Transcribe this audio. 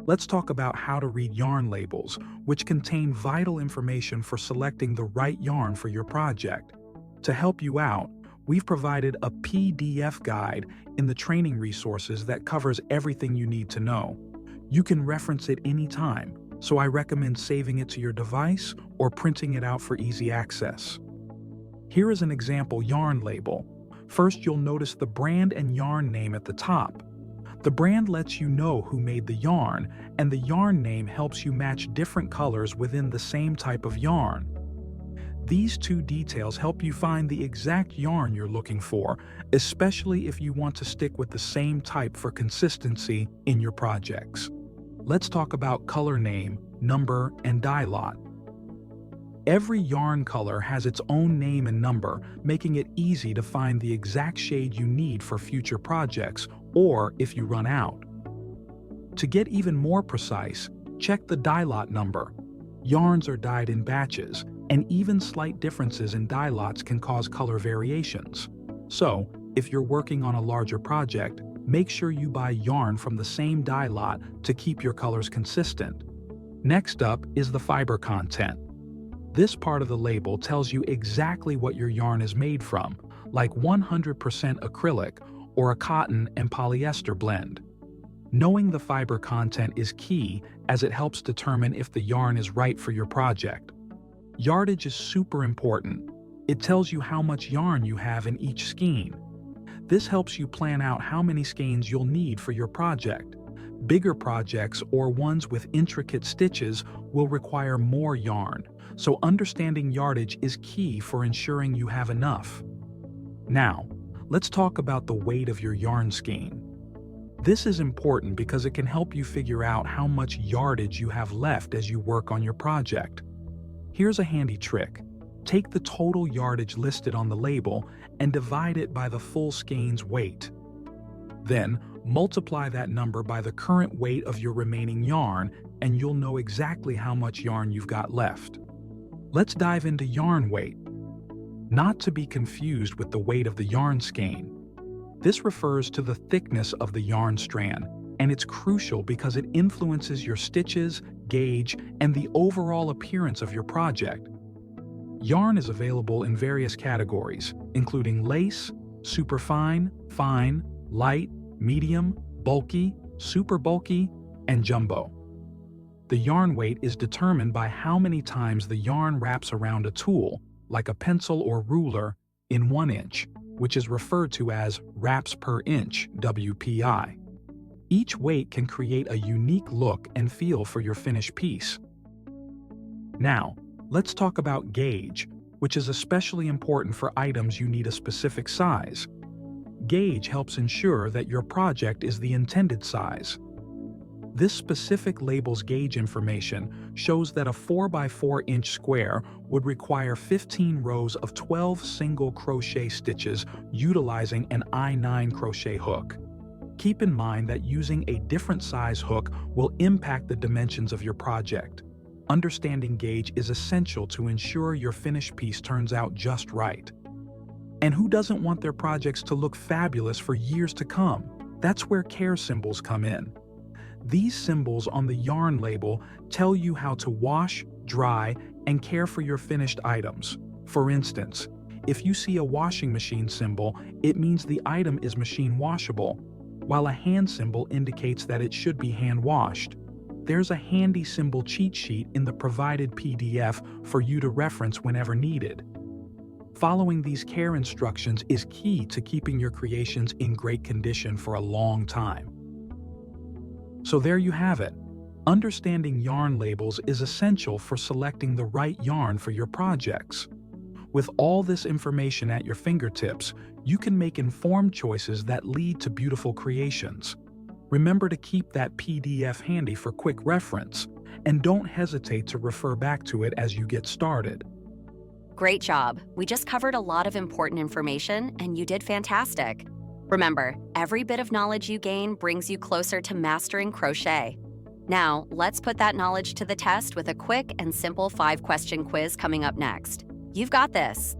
let's talk about how to read yarn labels, which contain vital information for selecting the right yarn for your project. To help you out, we've provided a PDF guide in the training resources that covers everything you need to know. You can reference it anytime, so I recommend saving it to your device or printing it out for easy access. Here is an example yarn label. First, you'll notice the brand and yarn name at the top. The brand lets you know who made the yarn, and the yarn name helps you match different colors within the same type of yarn. These two details help you find the exact yarn you're looking for, especially if you want to stick with the same type for consistency in your projects. Let's talk about color name, number, and dye lot. Every yarn color has its own name and number, making it easy to find the exact shade you need for future projects or if you run out. To get even more precise, check the dye lot number. Yarns are dyed in batches, and even slight differences in dye lots can cause color variations. So, if you're working on a larger project, make sure you buy yarn from the same dye lot to keep your colors consistent. Next up is the fiber content. This part of the label tells you exactly what your yarn is made from, like 100% acrylic or a cotton and polyester blend. Knowing the fiber content is key as it helps determine if the yarn is right for your project. Yardage is super important. It tells you how much yarn you have in each skein. This helps you plan out how many skeins you'll need for your project. Bigger projects or ones with intricate stitches will require more yarn, so understanding yardage is key for ensuring you have enough. Now, let's talk about the weight of your yarn skein. This is important because it can help you figure out how much yardage you have left as you work on your project. Here's a handy trick. Take the total yardage listed on the label and divide it by the full skein's weight. Then, multiply that number by the current weight of your remaining yarn and you'll know exactly how much yarn you've got left. Let's dive into yarn weight. Not to be confused with the weight of the yarn skein. This refers to the thickness of the yarn strand, and it's crucial because it influences your stitches, gauge, and the overall appearance of your project. Yarn is available in various categories, including lace, superfine, fine, light, medium, bulky, super bulky, and jumbo. The yarn weight is determined by how many times the yarn wraps around a tool, like a pencil or ruler, in 1 inch, which is referred to as wraps per inch, WPI. Each weight can create a unique look and feel for your finished piece. Now, let's talk about gauge, which is especially important for items you need a specific size. Gauge helps ensure that your project is the intended size. This specific label's gauge information shows that a 4x4 inch square would require 15 rows of 12 single crochet stitches utilizing an I9 crochet hook. Keep in mind that using a different size hook will impact the dimensions of your project. Understanding gauge is essential to ensure your finished piece turns out just right. And who doesn't want their projects to look fabulous for years to come? That's where care symbols come in. These symbols on the yarn label tell you how to wash, dry, and care for your finished items. For instance, if you see a washing machine symbol, it means the item is machine washable, while a hand symbol indicates that it should be hand washed. There's a handy symbol cheat sheet in the provided PDF for you to reference whenever needed. Following these care instructions is key to keeping your creations in great condition for a long time. So there you have it. Understanding yarn labels is essential for selecting the right yarn for your projects. With all this information at your fingertips, you can make informed choices that lead to beautiful creations. Remember to keep that PDF handy for quick reference, and don't hesitate to refer back to it as you get started. Great job. We just covered a lot of important information, and you did fantastic. Remember, every bit of knowledge you gain brings you closer to mastering crochet. Now, let's put that knowledge to the test with a quick and simple 5-question quiz coming up next. You've got this.